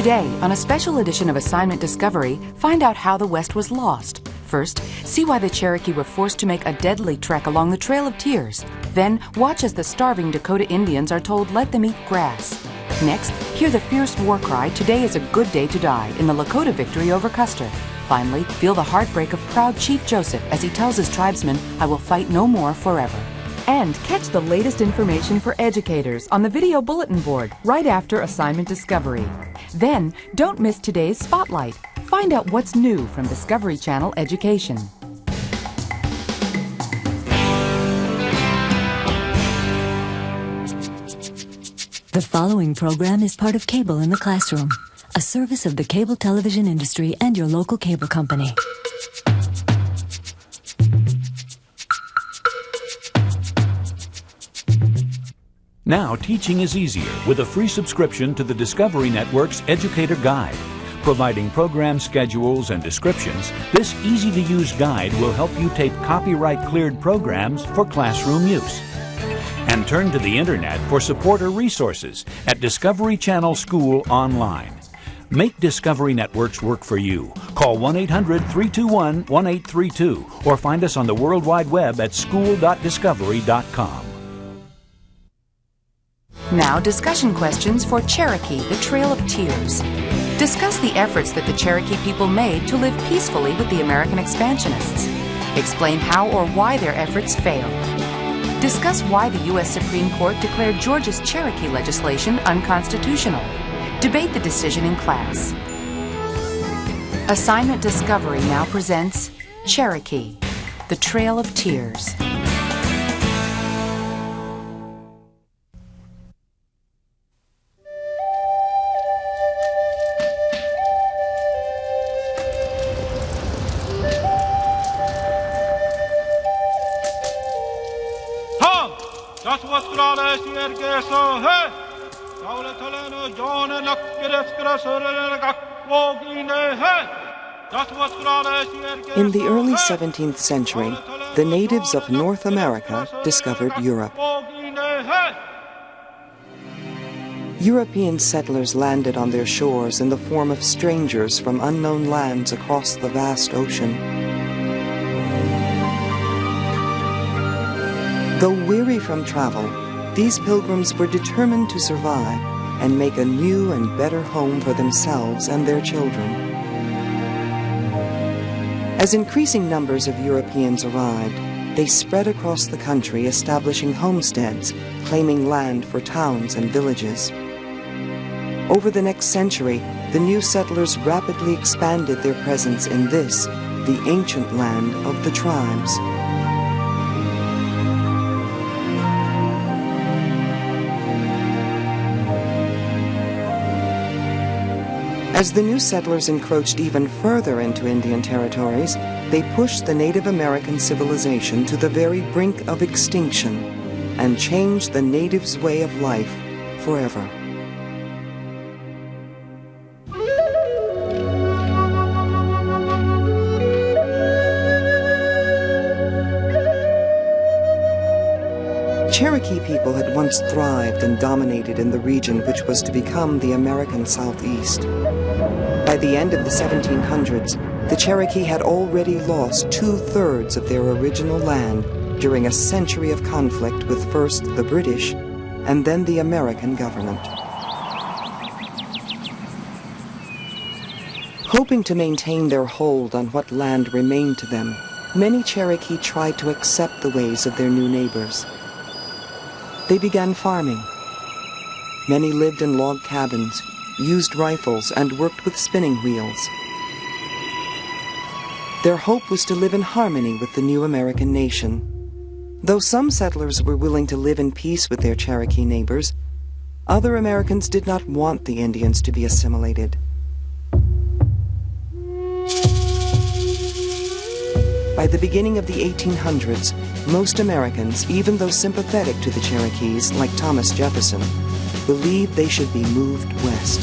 Today, on a special edition of Assignment Discovery, find out how the West was lost. First, see why the Cherokee were forced to make a deadly trek along the Trail of Tears. Then, watch as the starving Dakota Indians are told let them eat grass. Next, hear the fierce war cry, "Today is a good day to die," in the Lakota victory over Custer. Finally, feel the heartbreak of proud Chief Joseph as he tells his tribesmen, "I will fight no more forever." And catch the latest information for educators on the video bulletin board right after Assignment Discovery. Then, don't miss today's Spotlight. Find out what's new from Discovery Channel Education. The following program is part of Cable in the Classroom, a service of the cable television industry and your local cable company. Now teaching is easier with a free subscription to the Discovery Network's Educator Guide. Providing program schedules and descriptions, this easy-to-use guide will help you tape copyright-cleared programs for classroom use. And turn to the Internet for support or resources at Discovery Channel School Online. Make Discovery Networks work for you. Call 1-800-321-1832 or find us on the World Wide Web at school.discovery.com. Now, discussion questions for Cherokee, the Trail of Tears. Discuss the efforts that the Cherokee people made to live peacefully with the American expansionists. Explain how or why their efforts failed. Discuss why the U.S. Supreme Court declared Georgia's Cherokee legislation unconstitutional. Debate the decision in class. Assignment Discovery now presents Cherokee, the Trail of Tears. In the early 17th century, the natives of North America discovered Europe. European settlers landed on their shores in the form of strangers from unknown lands across the vast ocean. Though weary from travel, these pilgrims were determined to survive and make a new and better home for themselves and their children. As increasing numbers of Europeans arrived, they spread across the country, establishing homesteads, claiming land for towns and villages. Over the next century, the new settlers rapidly expanded their presence in this, the ancient land of the tribes. As the new settlers encroached even further into Indian territories, they pushed the Native American civilization to the very brink of extinction and changed the natives' way of life forever. Cherokee people had once thrived and dominated in the region which was to become the American Southeast. By the end of the 1700s, the Cherokee had already lost 2/3 of their original land during a century of conflict with first the British and then the American government. Hoping to maintain their hold on what land remained to them, many Cherokee tried to accept the ways of their new neighbors. They began farming. Many lived in log cabins, used rifles, and worked with spinning wheels. Their hope was to live in harmony with the new American nation. Though some settlers were willing to live in peace with their Cherokee neighbors, other Americans did not want the Indians to be assimilated. By the beginning of the 1800s, most Americans, even those sympathetic to the Cherokees, like Thomas Jefferson, believed they should be moved west.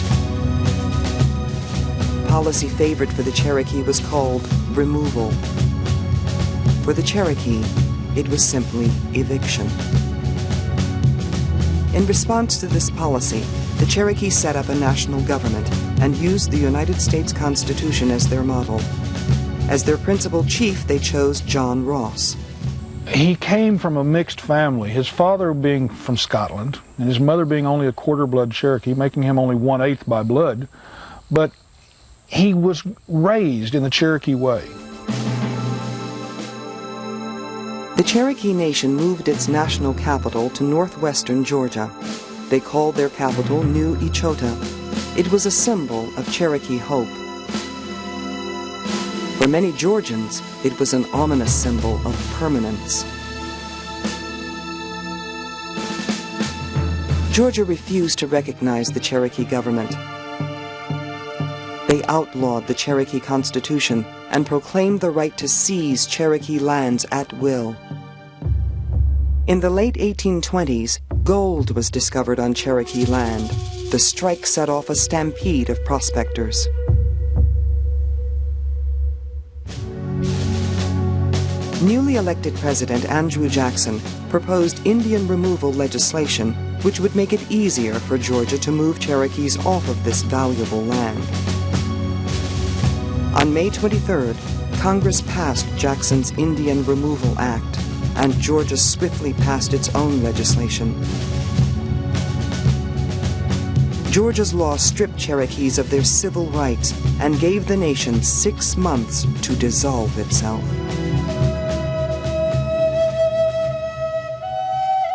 Policy favorite for the Cherokee was called removal. For the Cherokee, it was simply eviction. In response to this policy, the Cherokee set up a national government and used the United States Constitution as their model. As their principal chief, they chose John Ross. He came from a mixed family, his father being from Scotland, and his mother being only a quarter-blood Cherokee, making him only 1/8 by blood. But he was raised in the Cherokee way. The Cherokee Nation moved its national capital to northwestern Georgia. They called their capital New Echota. It was a symbol of Cherokee hope. For many Georgians, it was an ominous symbol of permanence. Georgia refused to recognize the Cherokee government. They outlawed the Cherokee Constitution and proclaimed the right to seize Cherokee lands at will. In the late 1820s, gold was discovered on Cherokee land. The strike set off a stampede of prospectors. Newly elected President Andrew Jackson proposed Indian removal legislation which would make it easier for Georgia to move Cherokees off of this valuable land. On May 23rd, Congress passed Jackson's Indian Removal Act, and Georgia swiftly passed its own legislation. Georgia's law stripped Cherokees of their civil rights and gave the nation 6 months to dissolve itself.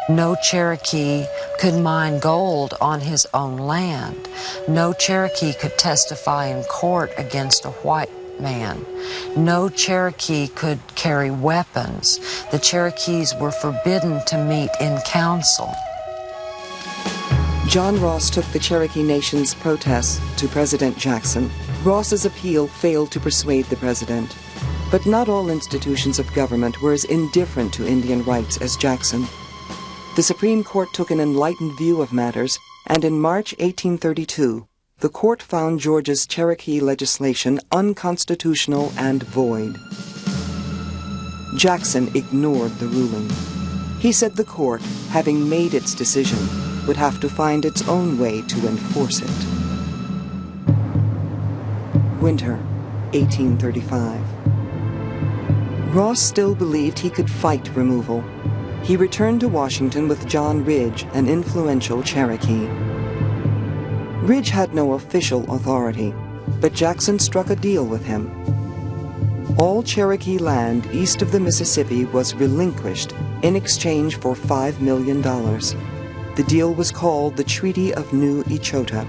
No Cherokee could mine gold on his own land. No Cherokee could testify in court against a white man. No Cherokee could carry weapons. The Cherokees were forbidden to meet in council. John Ross took the Cherokee Nation's protests to President Jackson. Ross's appeal failed to persuade the president. But not all institutions of government were as indifferent to Indian rights as Jackson. The Supreme Court took an enlightened view of matters, and in March 1832, the court found Georgia's Cherokee legislation unconstitutional and void. Jackson ignored the ruling. He said the court, having made its decision, would have to find its own way to enforce it. Winter, 1835. Ross still believed he could fight removal. He returned to Washington with John Ridge, an influential Cherokee. Ridge had no official authority, but Jackson struck a deal with him. All Cherokee land east of the Mississippi was relinquished in exchange for $5 million. The deal was called the Treaty of New Echota.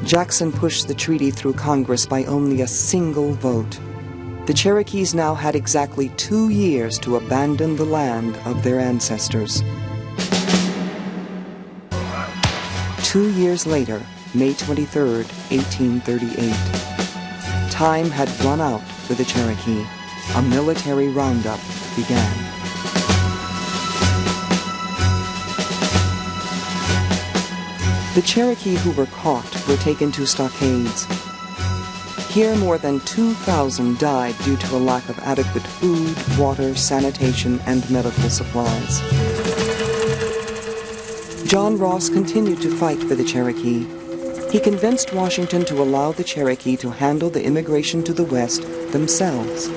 Jackson pushed the treaty through Congress by only a single vote. The Cherokees now had exactly 2 years to abandon the land of their ancestors. 2 years later, May 23, 1838. Time had run out for the Cherokee. A military roundup began. The Cherokee who were caught were taken to stockades. Here, more than 2,000 died due to a lack of adequate food, water, sanitation, and medical supplies. John Ross continued to fight for the Cherokee. He convinced Washington to allow the Cherokee to handle the immigration to the West themselves.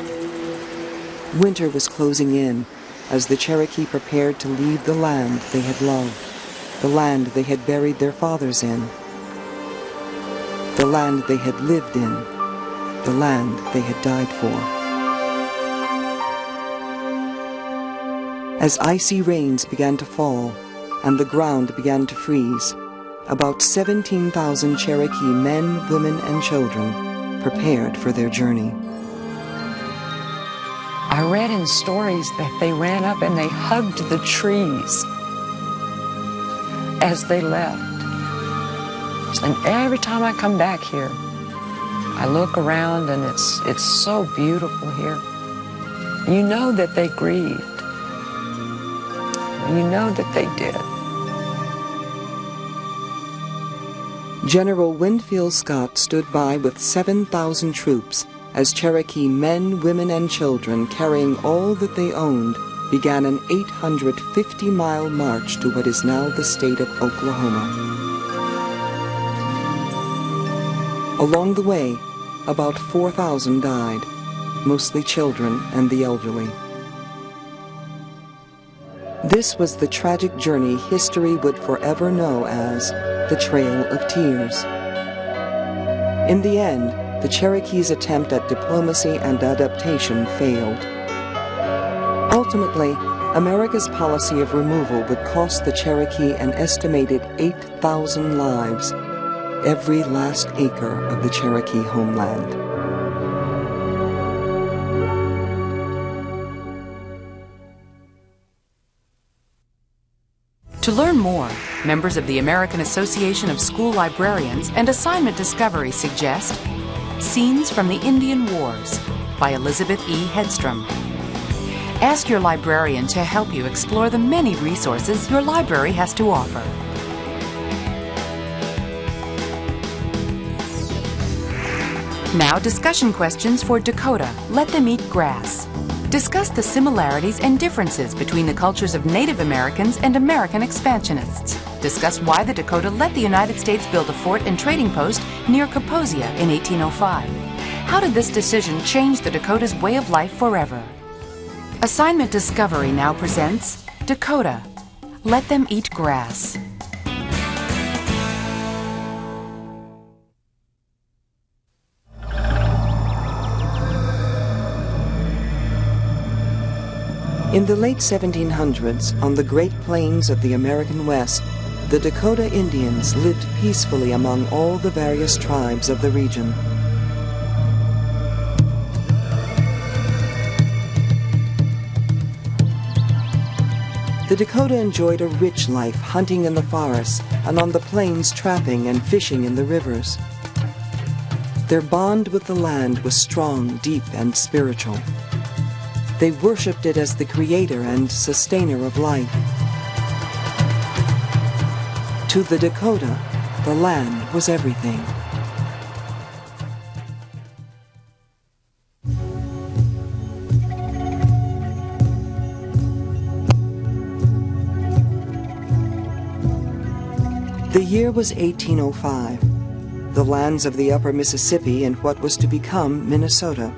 Winter was closing in as the Cherokee prepared to leave the land they had loved, the land they had buried their fathers in, the land they had lived in, the land they had died for. As icy rains began to fall and the ground began to freeze, about 17,000 Cherokee men, women, and children prepared for their journey. I read in stories that they ran up and they hugged the trees as they left. And every time I come back here, I look around and it's so beautiful here. You know that they grieved. You know that they did. General Winfield Scott stood by with 7,000 troops as Cherokee men, women, and children carrying all that they owned began an 850-mile march to what is now the state of Oklahoma. Along the way, about 4,000 died, mostly children and the elderly. This was the tragic journey history would forever know as the Trail of Tears. In the end, the Cherokees' attempt at diplomacy and adaptation failed. Ultimately, America's policy of removal would cost the Cherokee an estimated 8,000 lives, every last acre of the Cherokee homeland. To learn more, members of the American Association of School Librarians and Assignment Discovery suggest Scenes from the Indian Wars by Elizabeth E. Hedstrom. Ask your librarian to help you explore the many resources your library has to offer. Now, discussion questions for Dakota, Let Them Eat Grass. Discuss the similarities and differences between the cultures of Native Americans and American expansionists. Discuss why the Dakota let the United States build a fort and trading post near Kaposia in 1805. How did this decision change the Dakota's way of life forever? Assignment Discovery now presents Dakota, Let Them Eat Grass. In the late 1700s, on the Great Plains of the American West, the Dakota Indians lived peacefully among all the various tribes of the region. The Dakota enjoyed a rich life hunting in the forests and on the plains trapping and fishing in the rivers. Their bond with the land was strong, deep, and spiritual. They worshipped it as the creator and sustainer of life. To the Dakota, the land was everything. The year was 1805, the lands of the upper Mississippi in what was to become Minnesota.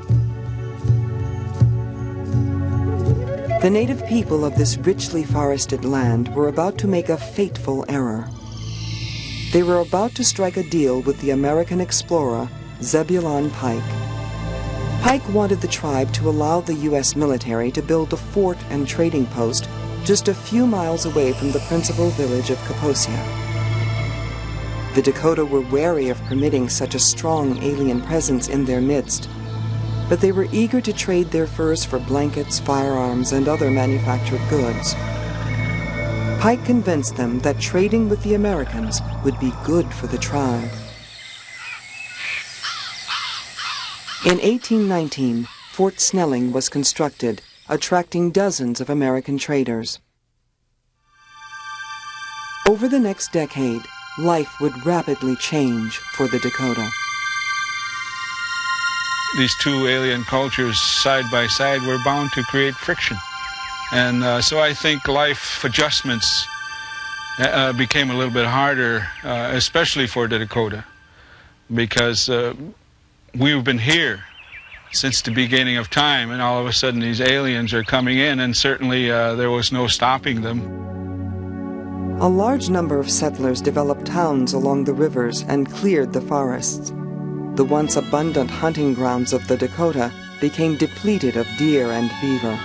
The native people of this richly forested land were about to make a fateful error. They were about to strike a deal with the American explorer, Zebulon Pike. Pike wanted the tribe to allow the U.S. military to build a fort and trading post just a few miles away from the principal village of Kaposia. The Dakota were wary of permitting such a strong alien presence in their midst, but they were eager to trade their furs for blankets, firearms, and other manufactured goods. Pike convinced them that trading with the Americans would be good for the tribe. In 1819, Fort Snelling was constructed, attracting dozens of American traders. Over the next decade, life would rapidly change for the Dakota. These two alien cultures side by side were bound to create friction. And so I think life adjustments became a little bit harder, especially for the Dakota, because we've been here since the beginning of time, and all of a sudden these aliens are coming in, and certainly there was no stopping them. A large number of settlers developed towns along the rivers and cleared the forests. The once abundant hunting grounds of the Dakota became depleted of deer and beaver.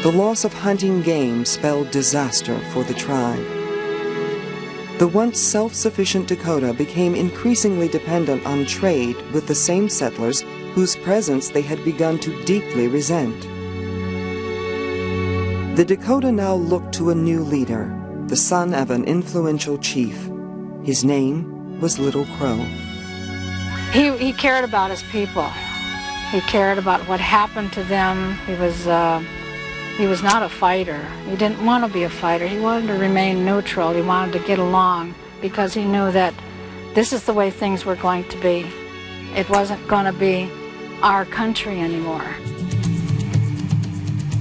The loss of hunting game spelled disaster for the tribe. The once self-sufficient Dakota became increasingly dependent on trade with the same settlers whose presence they had begun to deeply resent. The Dakota now looked to a new leader, the son of an influential chief. His name was Little Crow. He cared about his people. He cared about what happened to them. He was not a fighter. He didn't want to be a fighter. He wanted to remain neutral. He wanted to get along because he knew that this is the way things were going to be. It wasn't going to be our country anymore.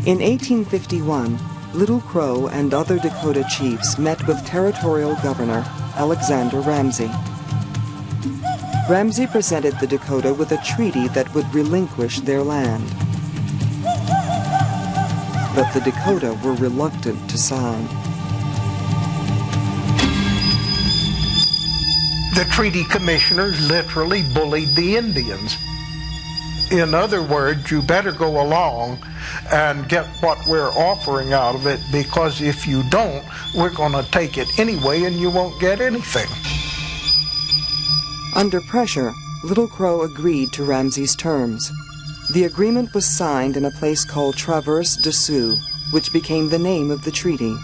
In 1851, Little Crow and other Dakota chiefs met with Territorial Governor Alexander Ramsey. Ramsey presented the Dakota with a treaty that would relinquish their land. But the Dakota were reluctant to sign. The treaty commissioners literally bullied the Indians. In other words, you better go along and get what we're offering out of it, because if you don't, we're going to take it anyway and you won't get anything. Under pressure, Little Crow agreed to Ramsey's terms. The agreement was signed in a place called Traverse des Sioux, which became the name of the treaty.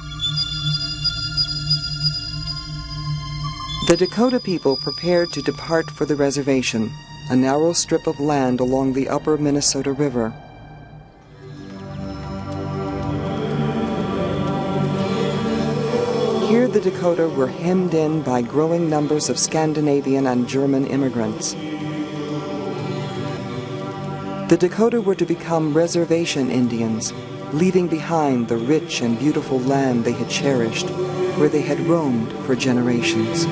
The Dakota people prepared to depart for the reservation, a narrow strip of land along the upper Minnesota River. Here the Dakota were hemmed in by growing numbers of Scandinavian and German immigrants. The Dakota were to become reservation Indians, leaving behind the rich and beautiful land they had cherished, where they had roamed for generations.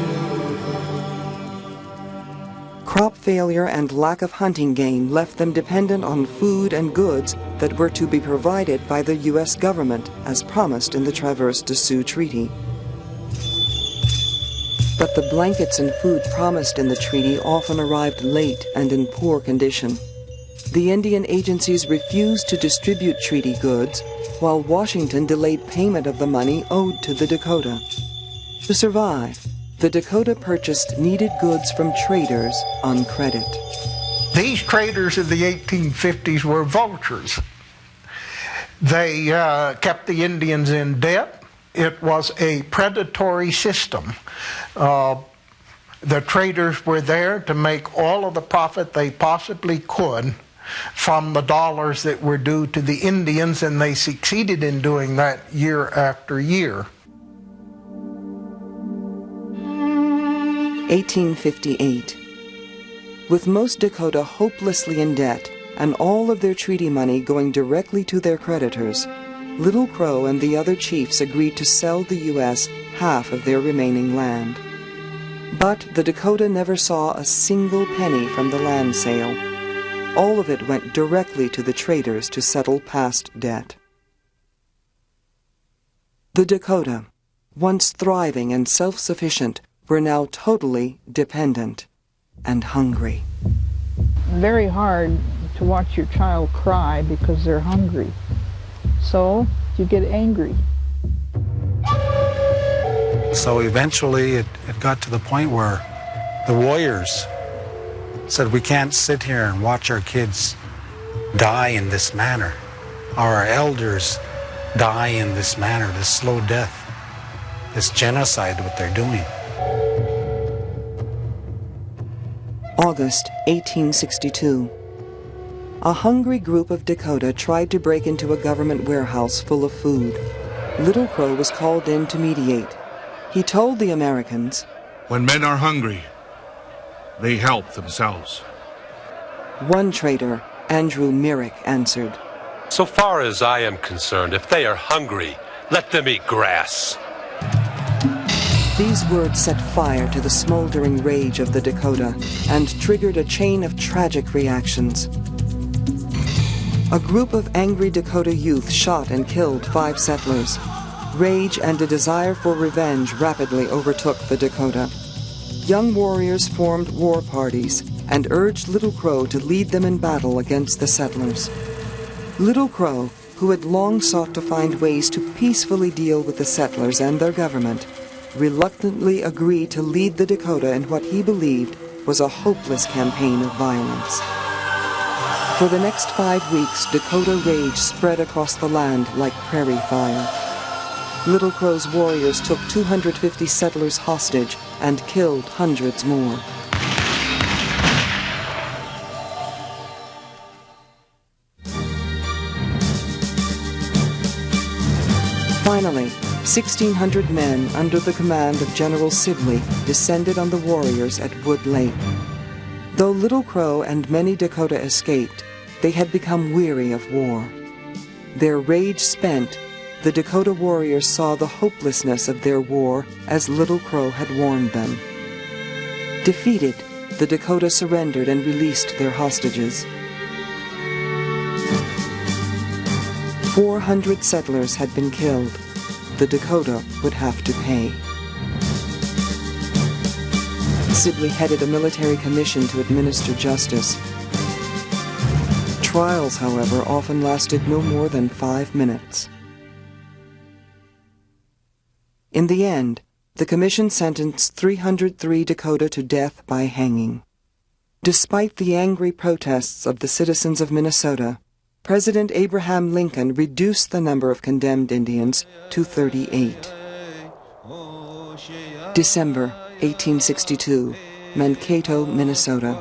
Crop failure and lack of hunting game left them dependent on food and goods that were to be provided by the U.S. government, as promised in the Traverse des Sioux Treaty. But the blankets and food promised in the treaty often arrived late and in poor condition. The Indian agencies refused to distribute treaty goods, while Washington delayed payment of the money owed to the Dakota. To survive, the Dakota purchased needed goods from traders on credit. These traders of the 1850s were vultures. They kept the Indians in debt. It was a predatory system. The traders were there to make all of the profit they possibly could from the dollars that were due to the Indians, and they succeeded in doing that year after year. 1858. With most Dakota hopelessly in debt and all of their treaty money going directly to their creditors, Little Crow and the other chiefs agreed to sell the U.S. half of their remaining land. But the Dakota never saw a single penny from the land sale. All of it went directly to the traders to settle past debt. The Dakota, once thriving and self-sufficient, were now totally dependent and hungry. Very hard to watch your child cry because they're hungry. So you get angry. So eventually it got to the point where the warriors said, we can't sit here and watch our kids die in this manner, or our elders die in this manner, this slow death, this genocide, what they're doing. August 1862. A hungry group of Dakota tried to break into a government warehouse full of food. Little Crow was called in to mediate. He told the Americans, when men are hungry, they help themselves. One trader, Andrew Myrick, answered, so far as I am concerned, if they are hungry, let them eat grass. These words set fire to the smoldering rage of the Dakota and triggered a chain of tragic reactions. A group of angry Dakota youth shot and killed 5 settlers. Rage and a desire for revenge rapidly overtook the Dakota. Young warriors formed war parties and urged Little Crow to lead them in battle against the settlers. Little Crow, who had long sought to find ways to peacefully deal with the settlers and their government, reluctantly agreed to lead the Dakota in what he believed was a hopeless campaign of violence. For the next 5 weeks, Dakota rage spread across the land like prairie fire. Little Crow's warriors took 250 settlers hostage and killed hundreds more. Finally, 1,600 men under the command of General Sibley descended on the warriors at Wood Lake. Though Little Crow and many Dakota escaped, they had become weary of war. Their rage spent, the Dakota warriors saw the hopelessness of their war as Little Crow had warned them. Defeated, the Dakota surrendered and released their hostages. 400 settlers had been killed. The Dakota would have to pay. Sibley headed a military commission to administer justice. Trials, however, often lasted no more than 5 minutes. In the end, the commission sentenced 303 Dakota to death by hanging. Despite the angry protests of the citizens of Minnesota, President Abraham Lincoln reduced the number of condemned Indians to 38. December 1862, Mankato, Minnesota.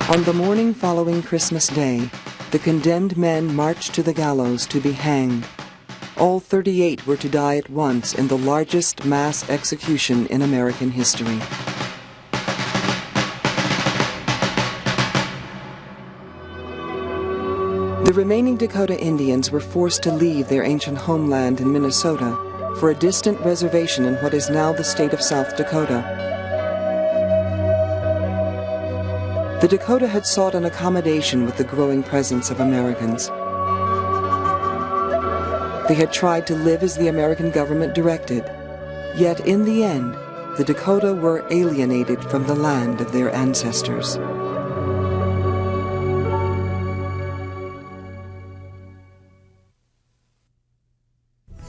On the morning following Christmas Day, the condemned men marched to the gallows to be hanged. All 38 were to die at once in the largest mass execution in American history. The remaining Dakota Indians were forced to leave their ancient homeland in Minnesota for a distant reservation in what is now the state of South Dakota. The Dakota had sought an accommodation with the growing presence of Americans. They had tried to live as the American government directed, yet in the end, the Dakota were alienated from the land of their ancestors.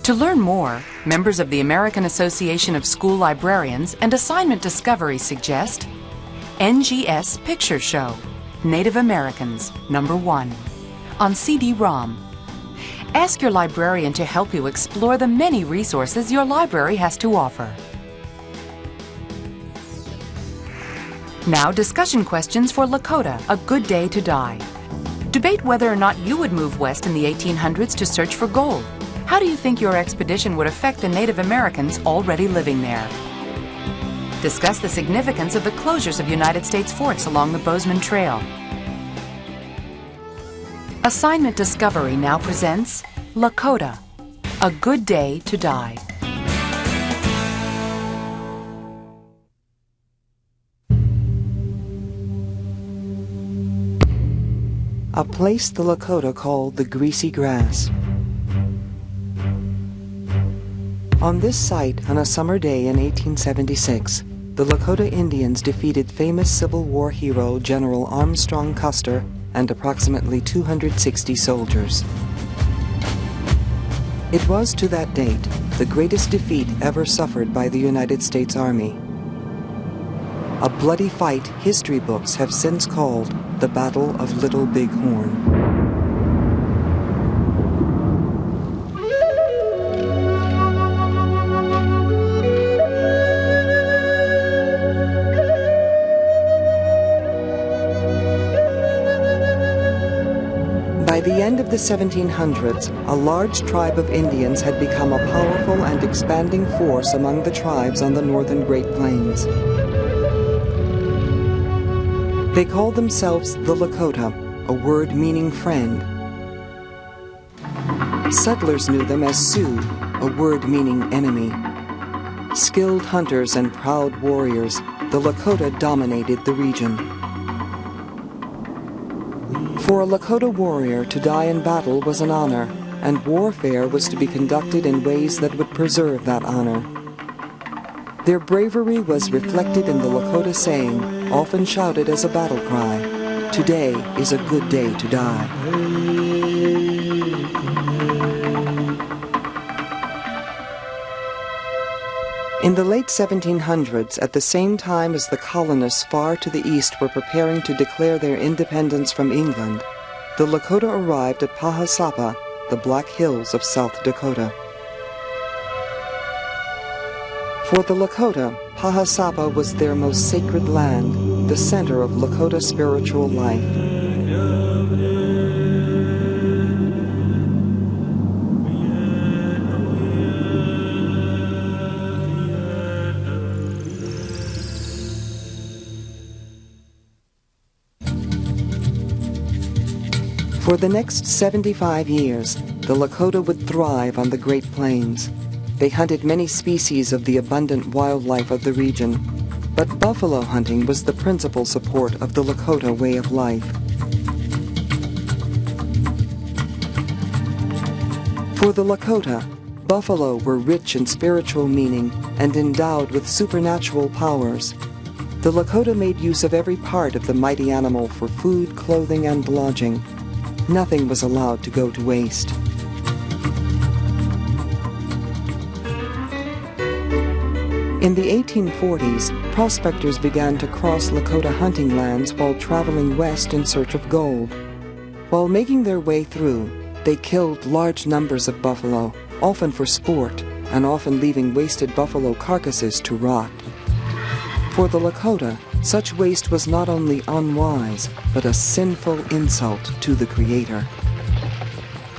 To learn more, members of the American Association of School Librarians and Assignment Discovery suggest NGS Picture Show, Native Americans, #1, on CD-ROM. Ask your librarian to help you explore the many resources your library has to offer. Now, discussion questions for Lakota, A Good Day to Die. Debate whether or not you would move west in the 1800s to search for gold. How do you think your expedition would affect the Native Americans already living there? Discuss the significance of the closures of United States forts along the Bozeman Trail. Assignment Discovery now presents Lakota, A Good Day to Die. A place the Lakota called the Greasy Grass. On this site, on a summer day in 1876, the Lakota Indians defeated famous Civil War hero General Armstrong Custer and approximately 260 soldiers. It was, to that date, the greatest defeat ever suffered by the United States Army. A bloody fight history books have since called the Battle of Little Big Horn. By the end of the 1700s, a large tribe of Indians had become a powerful and expanding force among the tribes on the northern Great Plains. They called themselves the Lakota, a word meaning friend. Settlers knew them as Sioux, a word meaning enemy. Skilled hunters and proud warriors, the Lakota dominated the region. For a Lakota warrior to die in battle was an honor, and warfare was to be conducted in ways that would preserve that honor. Their bravery was reflected in the Lakota saying, often shouted as a battle cry, "Today is a good day to die." In the late 1700s, at the same time as the colonists far to the east were preparing to declare their independence from England, the Lakota arrived at Pahasapa, the Black Hills of South Dakota. For the Lakota, Pahasapa was their most sacred land, the center of Lakota spiritual life. For the next 75 years, the Lakota would thrive on the Great Plains. They hunted many species of the abundant wildlife of the region, but buffalo hunting was the principal support of the Lakota way of life. For the Lakota, buffalo were rich in spiritual meaning and endowed with supernatural powers. The Lakota made use of every part of the mighty animal for food, clothing, and lodging. Nothing was allowed to go to waste. In the 1840s, prospectors began to cross Lakota hunting lands while traveling west in search of gold. While making their way through, they killed large numbers of buffalo, often for sport, and often leaving wasted buffalo carcasses to rot. For the Lakota, such waste was not only unwise, but a sinful insult to the Creator.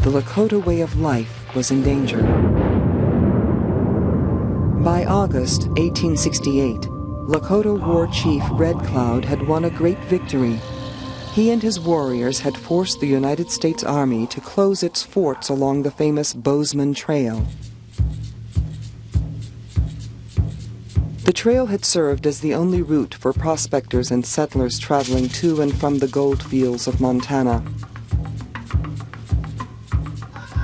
The Lakota way of life was in danger. By August 1868, Lakota war chief Red Cloud had won a great victory. He and his warriors had forced the United States Army to close its forts along the famous Bozeman Trail. The trail had served as the only route for prospectors and settlers traveling to and from the gold fields of Montana.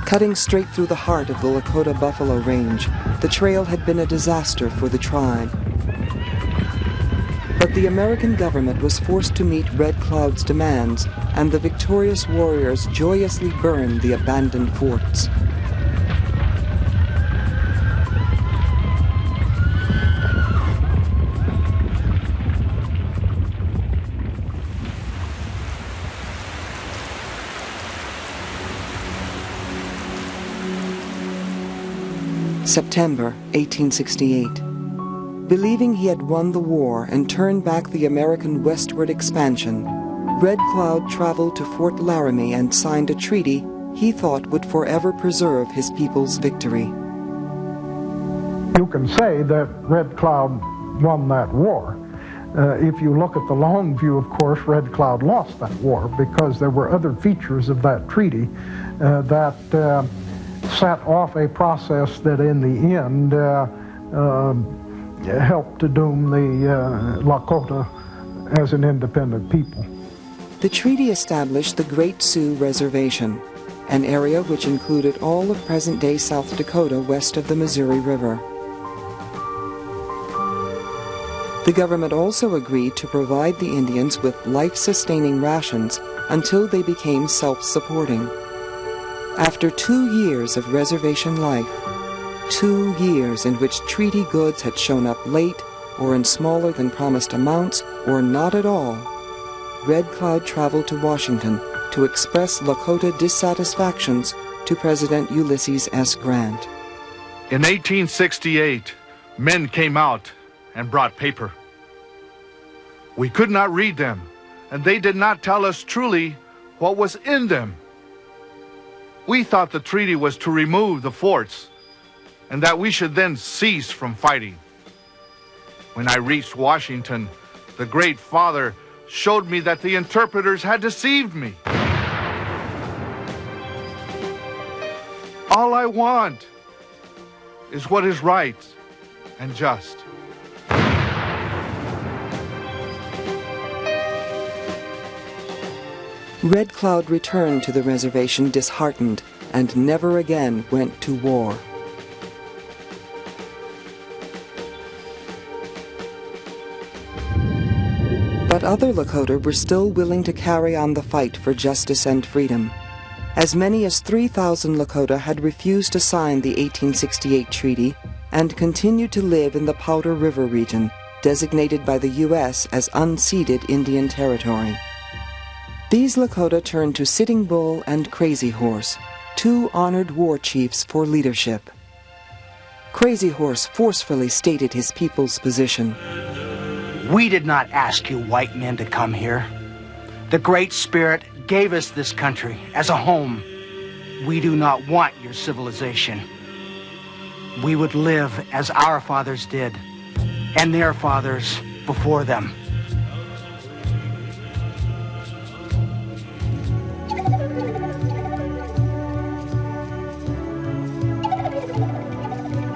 Cutting straight through the heart of the Lakota Buffalo Range, the trail had been a disaster for the tribe. But the American government was forced to meet Red Cloud's demands, and the victorious warriors joyously burned the abandoned forts. September 1868. Believing he had won the war and turned back the American westward expansion, Red Cloud traveled to Fort Laramie and signed a treaty he thought would forever preserve his people's victory. You can say that Red Cloud won that war. If you look at the long view, of course, Red Cloud lost that war because there were other features of that treaty that set off a process that in the end helped to doom the Lakota as an independent people. The treaty established the Great Sioux Reservation, an area which included all of present-day South Dakota west of the Missouri River. The government also agreed to provide the Indians with life-sustaining rations until they became self-supporting. After 2 years of reservation life, 2 years in which treaty goods had shown up late or in smaller than promised amounts or not at all, Red Cloud traveled to Washington to express Lakota dissatisfactions to President Ulysses S. Grant. In 1868, men came out and brought paper. We could not read them, and they did not tell us truly what was in them. We thought the treaty was to remove the forts, and that we should then cease from fighting. When I reached Washington, the Great Father showed me that the interpreters had deceived me. All I want is what is right and just. Red Cloud returned to the reservation disheartened and never again went to war. But other Lakota were still willing to carry on the fight for justice and freedom. As many as 3,000 Lakota had refused to sign the 1868 treaty and continued to live in the Powder River region, designated by the U.S. as unceded Indian Territory. These Lakota turned to Sitting Bull and Crazy Horse, 2 honored war chiefs for leadership. Crazy Horse forcefully stated his people's position. We did not ask you white men to come here. The Great Spirit gave us this country as a home. We do not want your civilization. We would live as our fathers did, and their fathers before them.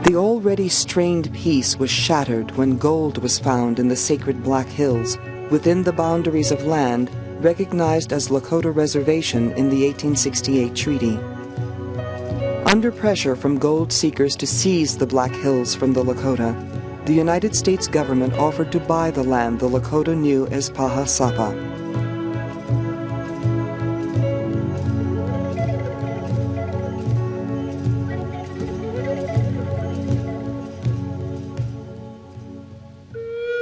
The already strained peace was shattered when gold was found in the sacred Black Hills, within the boundaries of land recognized as Lakota Reservation in the 1868 treaty. Under pressure from gold seekers to seize the Black Hills from the Lakota, the United States government offered to buy the land the Lakota knew as Paha Sapa.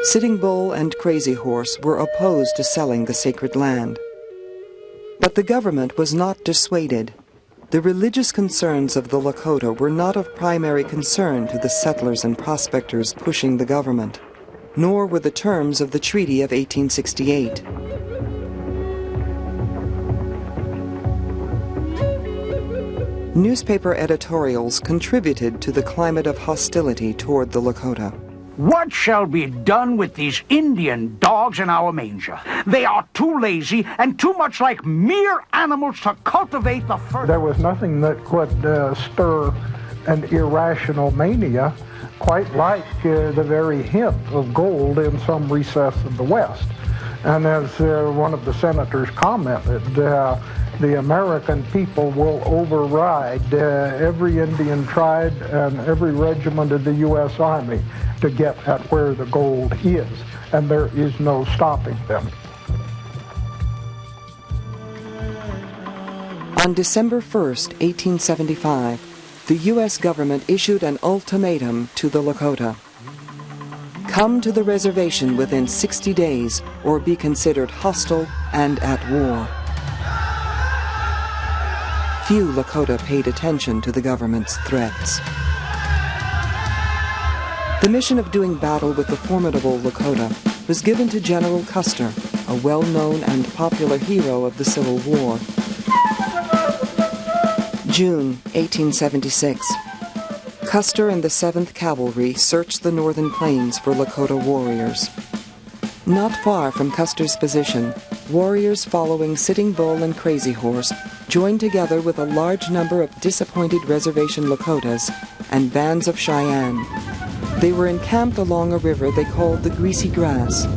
Sitting Bull and Crazy Horse were opposed to selling the sacred land. But the government was not dissuaded. The religious concerns of the Lakota were not of primary concern to the settlers and prospectors pushing the government, nor were the terms of the Treaty of 1868. Newspaper editorials contributed to the climate of hostility toward the Lakota. What shall be done with these Indian dogs in our manger? They are too lazy and too much like mere animals to cultivate the first. There was nothing that could stir an irrational mania, quite like the very hint of gold in some recess of the West. And as one of the senators commented, the American people will override every Indian tribe and every regiment of the U.S. Army to get at where the gold is, and there is no stopping them. On December 1st, 1875, the U.S. government issued an ultimatum to the Lakota. Come to the reservation within 60 days or be considered hostile and at war. Few Lakota paid attention to the government's threats. The mission of doing battle with the formidable Lakota was given to General Custer, a well-known and popular hero of the Civil War. June 1876. Custer and the 7th Cavalry searched the northern plains for Lakota warriors. Not far from Custer's position, warriors following Sitting Bull and Crazy Horse joined together with a large number of disappointed reservation Lakotas and bands of Cheyenne. They were encamped along a river they called the Greasy Grass.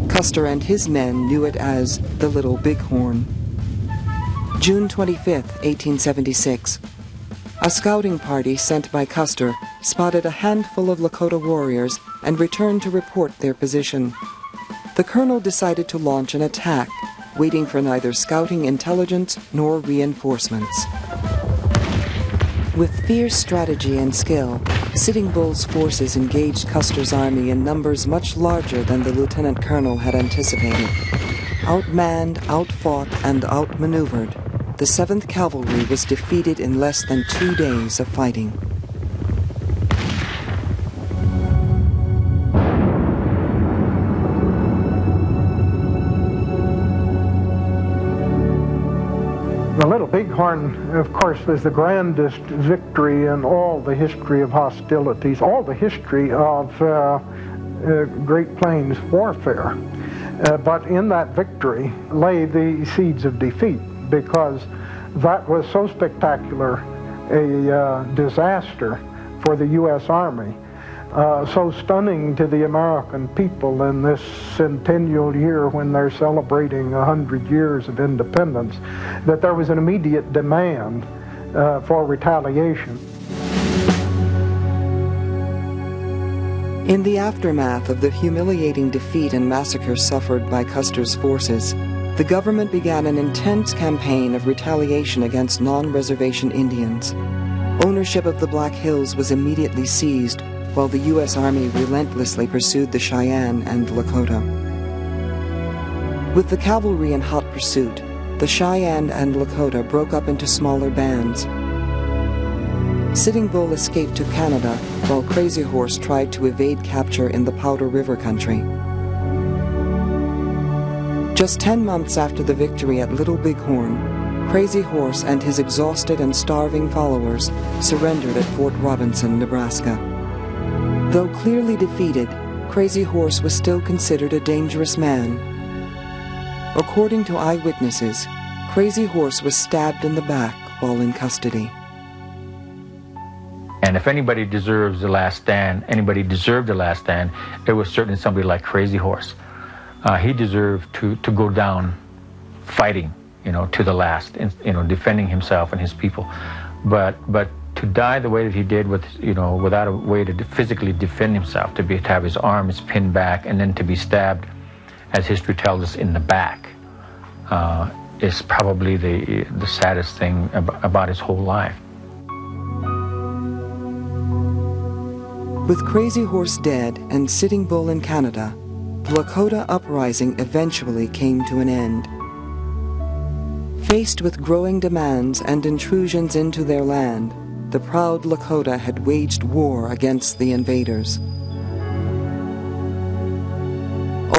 Custer and his men knew it as the Little Bighorn. June 25, 1876. A scouting party sent by Custer spotted a handful of Lakota warriors and returned to report their position. The colonel decided to launch an attack, waiting for neither scouting intelligence nor reinforcements. With fierce strategy and skill, Sitting Bull's forces engaged Custer's army in numbers much larger than the lieutenant colonel had anticipated. Outmanned, outfought, and outmaneuvered, the 7th Cavalry was defeated in less than 2 days of fighting. The Little Bighorn, of course, was the grandest victory in all the history of hostilities, all the history of Great Plains warfare. But in that victory lay the seeds of defeat, because that was so spectacular a disaster for the U.S. Army, so stunning to the American people in this centennial year when they're celebrating 100 years of independence, that there was an immediate demand for retaliation. In the aftermath of the humiliating defeat and massacre suffered by Custer's forces, the government began an intense campaign of retaliation against non-reservation Indians. Ownership of the Black Hills was immediately seized, while the U.S. Army relentlessly pursued the Cheyenne and Lakota. With the cavalry in hot pursuit, the Cheyenne and Lakota broke up into smaller bands. Sitting Bull escaped to Canada, while Crazy Horse tried to evade capture in the Powder River country. Just 10 months after the victory at Little Bighorn, Crazy Horse and his exhausted and starving followers surrendered at Fort Robinson, Nebraska. Though clearly defeated, Crazy Horse was still considered a dangerous man. According to eyewitnesses, Crazy Horse was stabbed in the back while in custody. And if anybody deserves the last stand, anybody deserved the last stand, it was certainly somebody like Crazy Horse. He deserved to go down fighting, to the last, defending himself and his people. But to die the way that he did, without a way to physically defend himself, to have his arms pinned back and then to be stabbed, as history tells us, in the back, is probably the saddest thing about his whole life. With Crazy Horse dead and Sitting Bull in Canada, the Lakota uprising eventually came to an end. Faced with growing demands and intrusions into their land, the proud Lakota had waged war against the invaders.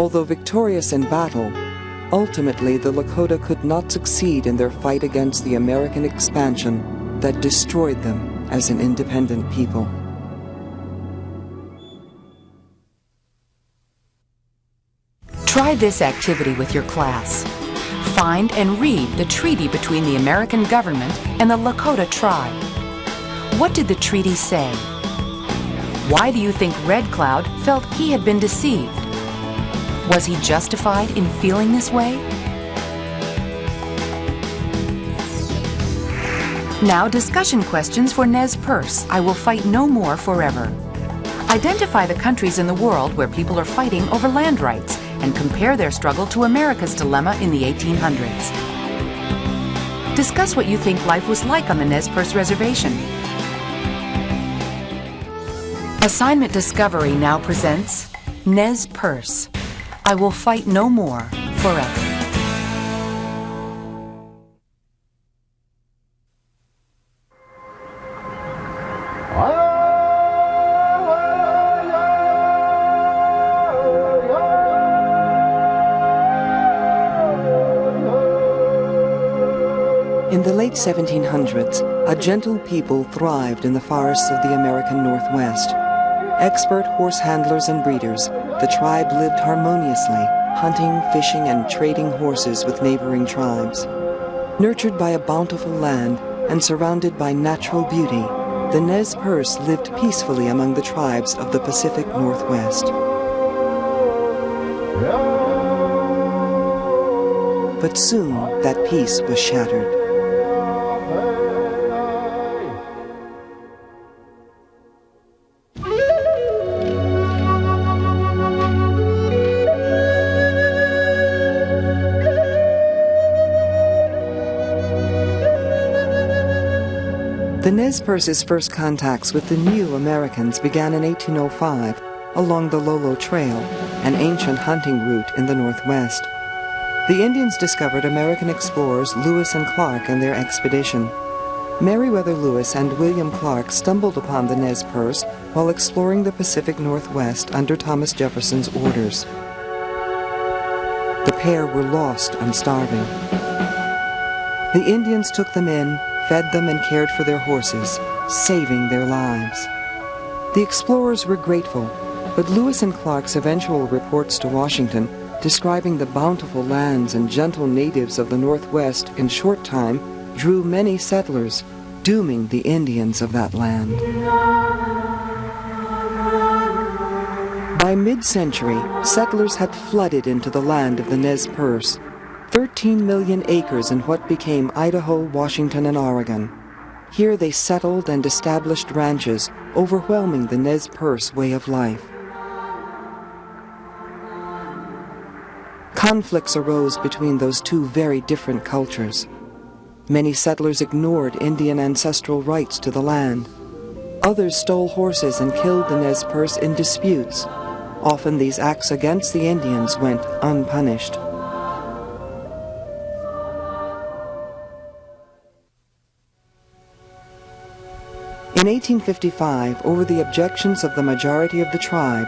Although victorious in battle, ultimately the Lakota could not succeed in their fight against the American expansion that destroyed them as an independent people. Try this activity with your class. Find and read the treaty between the American government and the Lakota tribe. What did the treaty say? Why do you think Red Cloud felt he had been deceived? Was he justified in feeling this way? Now, discussion questions for Nez Perce, I Will Fight No More Forever. Identify the countries in the world where people are fighting over land rights and compare their struggle to America's dilemma in the 1800s. Discuss what you think life was like on the Nez Perce Reservation. Assignment Discovery now presents Nez Perce, I Will Fight No More Forever. In the late 1700s, a gentle people thrived in the forests of the American Northwest. Expert horse handlers and breeders, the tribe lived harmoniously, hunting, fishing, and trading horses with neighboring tribes. Nurtured by a bountiful land and surrounded by natural beauty, the Nez Perce lived peacefully among the tribes of the Pacific Northwest. But soon, that peace was shattered. The Nez Perce's first contacts with the new Americans began in 1805 along the Lolo Trail, an ancient hunting route in the Northwest. The Indians discovered American explorers Lewis and Clark and their expedition. Meriwether Lewis and William Clark stumbled upon the Nez Perce while exploring the Pacific Northwest under Thomas Jefferson's orders. The pair were lost and starving. The Indians took them in, fed them and cared for their horses, saving their lives. The explorers were grateful, but Lewis and Clark's eventual reports to Washington, describing the bountiful lands and gentle natives of the Northwest in short time, drew many settlers, dooming the Indians of that land. By mid-century, settlers had flooded into the land of the Nez Perce, 13 million acres in what became Idaho, Washington, and Oregon. Here they settled and established ranches, overwhelming the Nez Perce way of life. Conflicts arose between those two very different cultures. Many settlers ignored Indian ancestral rights to the land. Others stole horses and killed the Nez Perce in disputes. Often these acts against the Indians went unpunished. In 1855, over the objections of the majority of the tribe,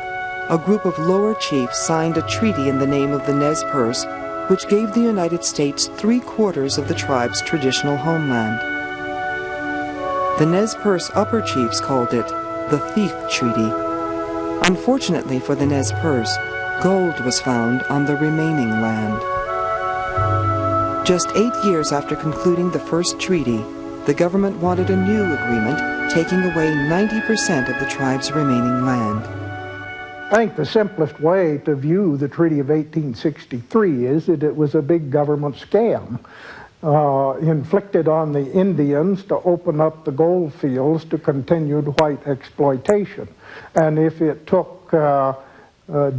a group of lower chiefs signed a treaty in the name of the Nez Perce, which gave the United States 3/4 of the tribe's traditional homeland. The Nez Perce upper chiefs called it the Thief Treaty. Unfortunately for the Nez Perce, gold was found on the remaining land. Just 8 years after concluding the first treaty, the government wanted a new agreement taking away 90% of the tribe's remaining land. I think the simplest way to view the Treaty of 1863 is that it was a big government scam inflicted on the Indians to open up the gold fields to continued white exploitation. And if it took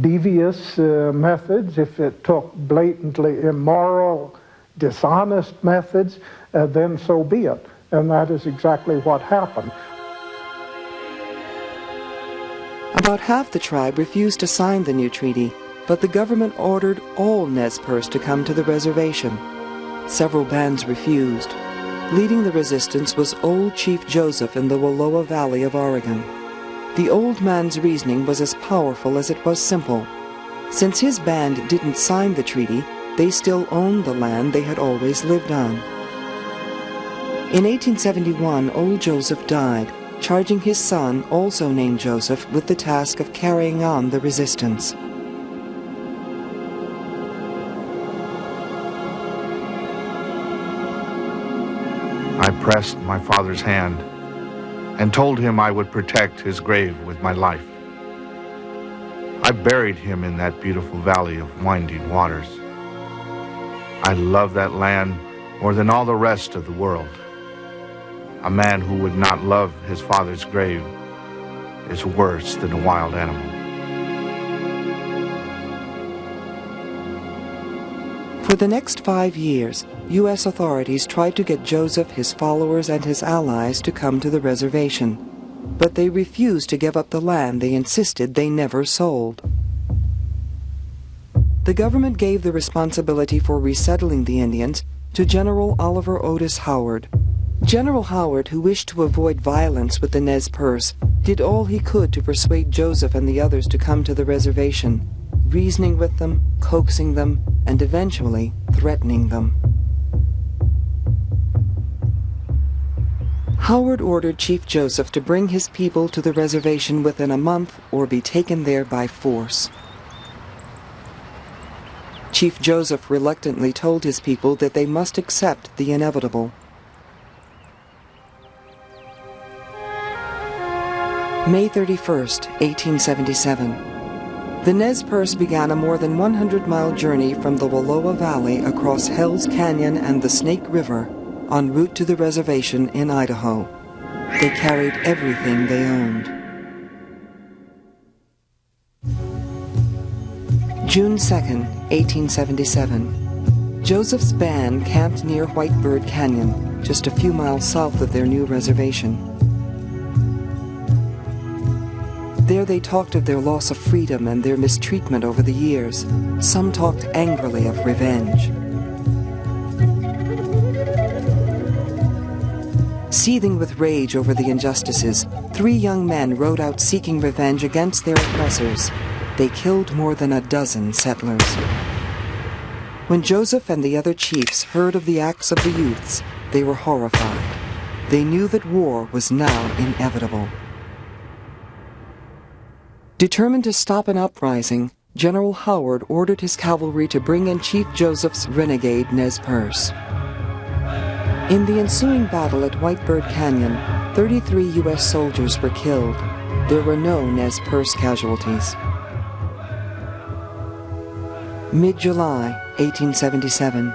devious methods, if it took blatantly immoral, dishonest methods, then so be it. And that is exactly what happened. About half the tribe refused to sign the new treaty, but the government ordered all Nez Perce to come to the reservation. Several bands refused. Leading the resistance was Old Chief Joseph in the Wallowa Valley of Oregon. The old man's reasoning was as powerful as it was simple. Since his band didn't sign the treaty, they still owned the land they had always lived on. In 1871, Old Joseph died, charging his son, also named Joseph, with the task of carrying on the resistance. I pressed my father's hand and told him I would protect his grave with my life. I buried him in that beautiful valley of winding waters. I love that land more than all the rest of the world. A man who would not love his father's grave is worse than a wild animal. For the next 5 years, U.S. authorities tried to get Joseph, his followers, and his allies to come to the reservation, but they refused to give up the land they insisted they never sold. The government gave the responsibility for resettling the Indians to General Oliver Otis Howard. General Howard, who wished to avoid violence with the Nez Perce, did all he could to persuade Joseph and the others to come to the reservation, reasoning with them, coaxing them, and eventually threatening them. Howard ordered Chief Joseph to bring his people to the reservation within a month or be taken there by force. Chief Joseph reluctantly told his people that they must accept the inevitable. May 31st, 1877. The Nez Perce began a more than 100-mile journey from the Wallowa Valley across Hell's Canyon and the Snake River en route to the reservation in Idaho. They carried everything they owned. June 2nd, 1877. Joseph's band camped near Whitebird Canyon, just a few miles south of their new reservation. There they talked of their loss of freedom and their mistreatment over the years. Some talked angrily of revenge. Seething with rage over the injustices, 3 young men rode out seeking revenge against their oppressors. They killed more than a dozen settlers. When Joseph and the other chiefs heard of the acts of the youths, they were horrified. They knew that war was now inevitable. Determined to stop an uprising, General Howard ordered his cavalry to bring in Chief Joseph's renegade Nez Perce. In the ensuing battle at Whitebird Canyon, 33 U.S. soldiers were killed. There were no Nez Perce casualties. Mid-July, 1877.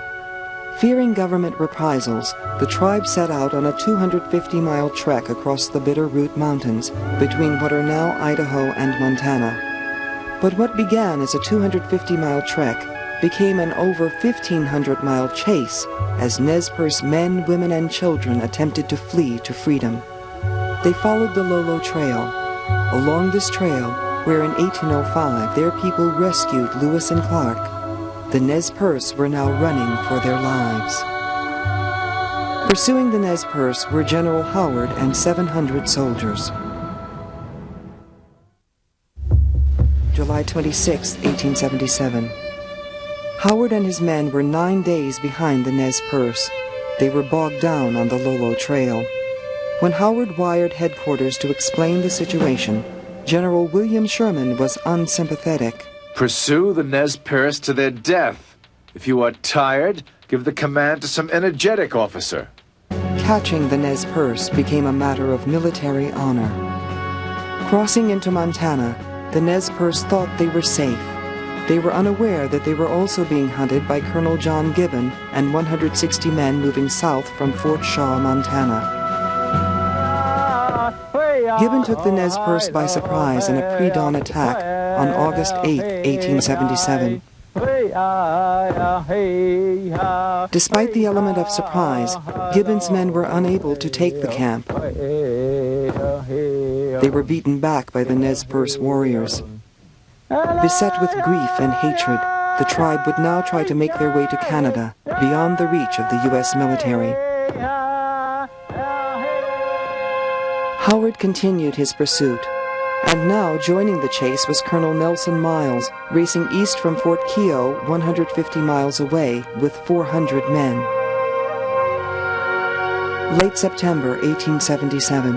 Fearing government reprisals, the tribe set out on a 250-mile trek across the Bitterroot Mountains between what are now Idaho and Montana. But what began as a 250-mile trek became an over 1,500-mile chase as Nez Perce men, women, and children attempted to flee to freedom. They followed the Lolo Trail. Along this trail, where in 1805 their people rescued Lewis and Clark, the Nez Perce were now running for their lives. Pursuing the Nez Perce were General Howard and 700 soldiers. July 26, 1877. Howard and his men were 9 days behind the Nez Perce. They were bogged down on the Lolo Trail. When Howard wired headquarters to explain the situation, General William Sherman was unsympathetic. Pursue the Nez Perce to their death. If you are tired, give the command to some energetic officer. catching the Nez Perce became a matter of military honor. Crossing into Montana, the Nez Perce thought they were safe. They were unaware that they were also being hunted by Colonel John Gibbon and 160 men moving south from Fort Shaw, Montana. Gibbon took the Nez Perce by surprise in a pre-dawn attack on August 8, 1877. Despite the element of surprise, Gibbon's men were unable to take the camp. They were beaten back by the Nez Perce warriors. Beset with grief and hatred, the tribe would now try to make their way to Canada, beyond the reach of the U.S. military. Howard continued his pursuit, and now joining the chase was Colonel Nelson Miles, racing east from Fort Keogh, 150 miles away, with 400 men. Late September 1877.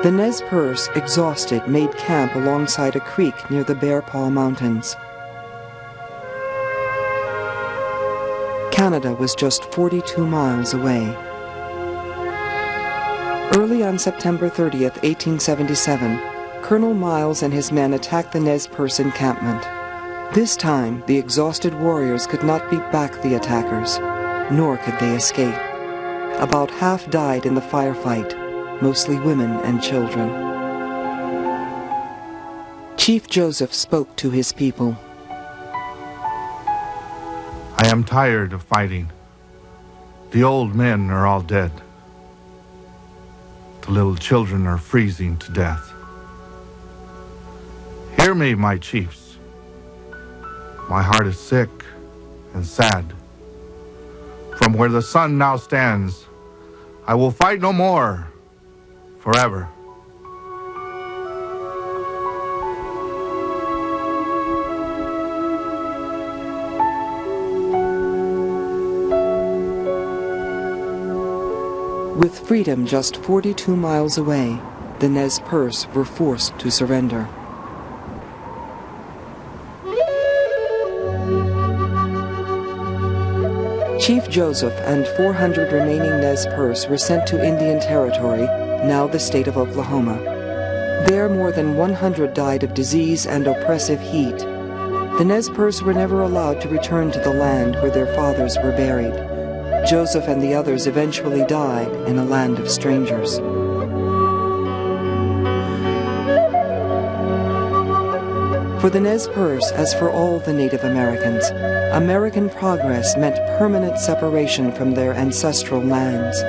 The Nez Perce, exhausted, made camp alongside a creek near the Bear Paw Mountains. Canada was just 42 miles away. Early on September 30th, 1877, Colonel Miles and his men attacked the Nez Perce encampment. This time, the exhausted warriors could not beat back the attackers, nor could they escape. About half died in the firefight, mostly women and children. Chief Joseph spoke to his people. I am tired of fighting. The old men are all dead. The little children are freezing to death. Hear me, my chiefs. My heart is sick and sad. From where the sun now stands, I will fight no more, forever. With freedom just 42 miles away, the Nez Perce were forced to surrender. Chief Joseph and 400 remaining Nez Perce were sent to Indian Territory, now the state of Oklahoma. There, more than 100 died of disease and oppressive heat. The Nez Perce were never allowed to return to the land where their fathers were buried. Joseph and the others eventually died in a land of strangers. For the Nez Perce, as for all the Native Americans, American progress meant permanent separation from their ancestral lands.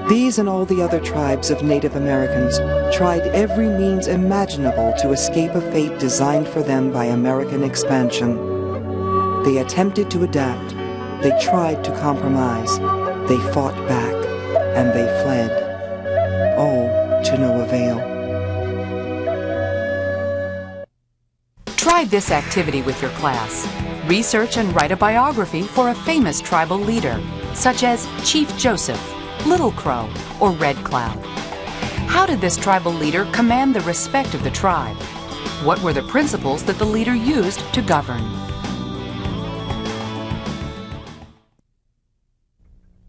These and all the other tribes of Native Americans tried every means imaginable to escape a fate designed for them by American expansion. They attempted to adapt, they tried to compromise, they fought back, and they fled, all to no avail. Try this activity with your class. Research and write a biography for a famous tribal leader, such as Chief Joseph, Little Crow, or Red Cloud. How did this tribal leader command the respect of the tribe? What were the principles that the leader used to govern?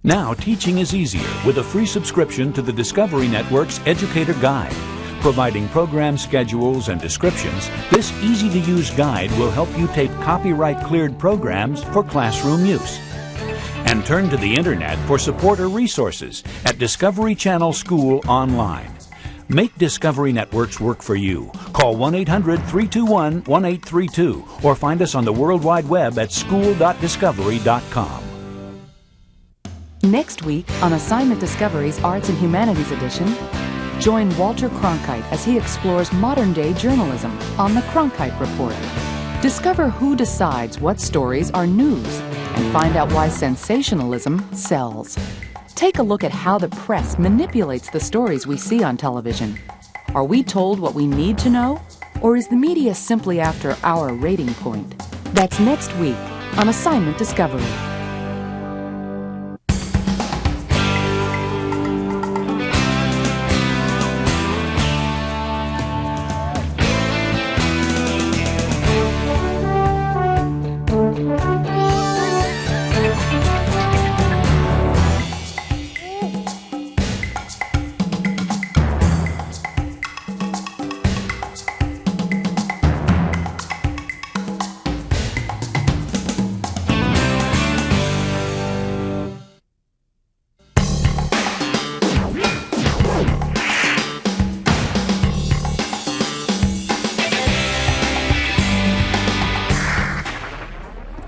Now teaching is easier with a free subscription to the Discovery Network's Educator Guide. Providing program schedules and descriptions, this easy-to-use guide will help you tape copyright-cleared programs for classroom use. And turn to the Internet for support or resources at Discovery Channel School Online. Make Discovery Networks work for you. Call 1-800-321-1832 or find us on the World Wide Web at school.discovery.com. Next week on Assignment Discovery's Arts and Humanities Edition, join Walter Cronkite as he explores modern-day journalism on the Cronkite Report. Discover who decides what stories are news and find out why sensationalism sells. Take a look at how the press manipulates the stories we see on television. Are we told what we need to know, or is the media simply after our rating point? That's next week on Assignment Discovery.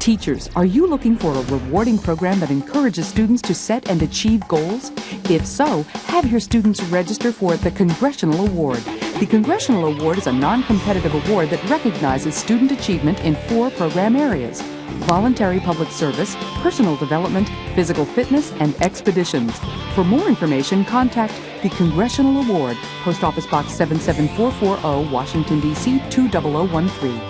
Teachers, are you looking for a rewarding program that encourages students to set and achieve goals? If so, have your students register for the Congressional Award. The Congressional Award is a non-competitive award that recognizes student achievement in 4 program areas: voluntary public service, personal development, physical fitness, and expeditions. For more information, contact the Congressional Award, Post Office Box 77440, Washington, D.C. 20013.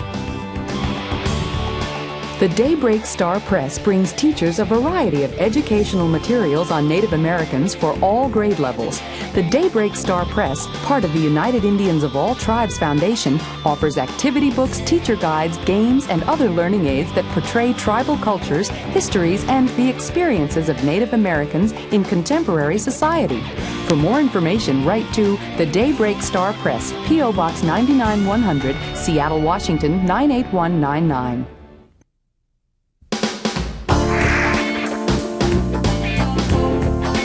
The Daybreak Star Press brings teachers a variety of educational materials on Native Americans for all grade levels. The Daybreak Star Press, part of the United Indians of All Tribes Foundation, offers activity books, teacher guides, games, and other learning aids that portray tribal cultures, histories, and the experiences of Native Americans in contemporary society. For more information, write to the Daybreak Star Press, P.O. Box 99100, Seattle, Washington 98199.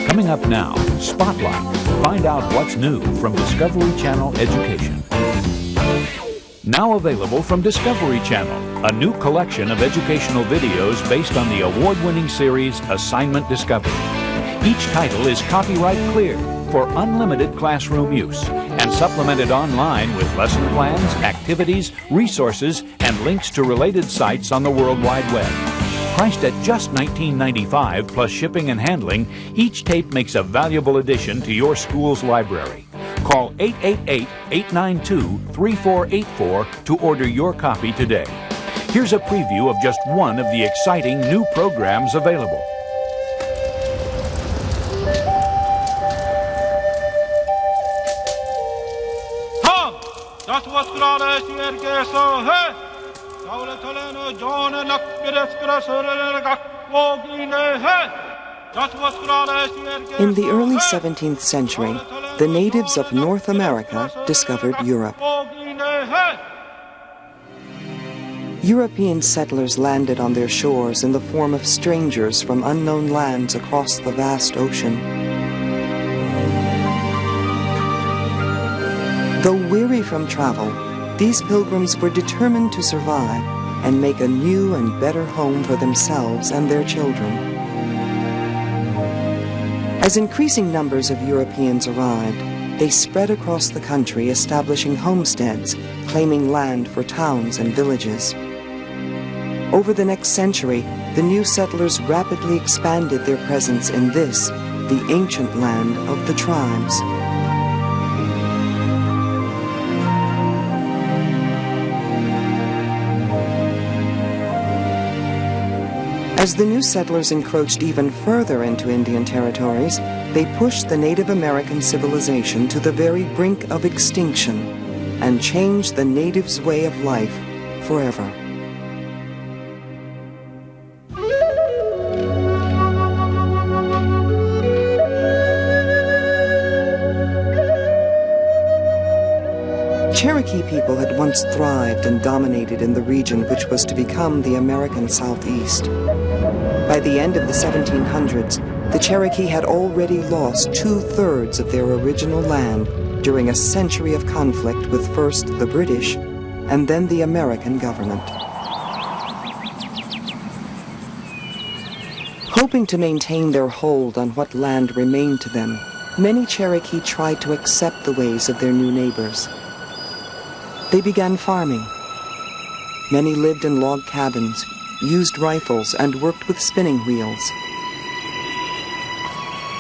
Coming up now, Spotlight. Find out what's new from Discovery Channel Education. Now available from Discovery Channel, a new collection of educational videos based on the award-winning series Assignment Discovery. Each title is copyright clear for unlimited classroom use and supplemented online with lesson plans, activities, resources, and links to related sites on the World Wide Web. Priced at just $19.95 plus shipping and handling, each tape makes a valuable addition to your school's library. Call 888-892-3484 to order your copy today. Here's a preview of just one of the exciting new programs available. In the early 17th century, the natives of North America discovered Europe. European settlers landed on their shores in the form of strangers from unknown lands across the vast ocean. Though weary from travel, these pilgrims were determined to survive and make a new and better home for themselves and their children. As increasing numbers of Europeans arrived, they spread across the country, establishing homesteads, claiming land for towns and villages. Over the next century, the new settlers rapidly expanded their presence in this, the ancient land of the tribes. As the new settlers encroached even further into Indian territories, they pushed the Native American civilization to the very brink of extinction and changed the natives' way of life forever. Cherokee people had once thrived and dominated in the region which was to become the American Southeast. By the end of the 1700s, the Cherokee had already lost 2/3 of their original land during a century of conflict with first the British and then the American government. Hoping to maintain their hold on what land remained to them, many Cherokee tried to accept the ways of their new neighbors. They began farming. Many lived in log cabins, used rifles, and worked with spinning wheels.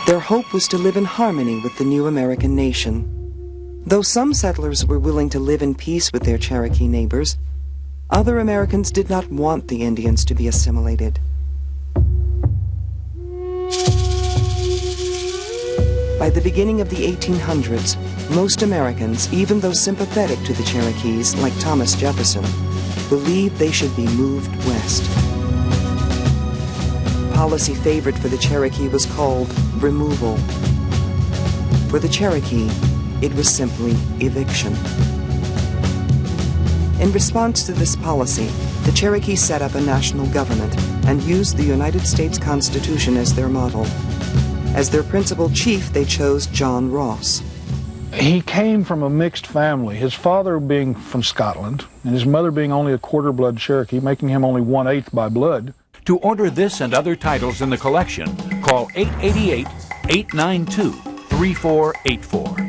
Their hope was to live in harmony with the new American nation. Though some settlers were willing to live in peace with their Cherokee neighbors, other Americans did not want the Indians to be assimilated. By the beginning of the 1800s, most Americans, even those sympathetic to the Cherokees, like Thomas Jefferson, believed they should be moved west. Policy favored for the Cherokee was called removal. For the Cherokee, it was simply eviction. In response to this policy, the Cherokee set up a national government and used the United States Constitution as their model. As their principal chief, they chose John Ross. He came from a mixed family, his father being from Scotland, and his mother being only a quarter-blood Cherokee, making him only 1/8 by blood. To order this and other titles in the collection, call 888-892-3484.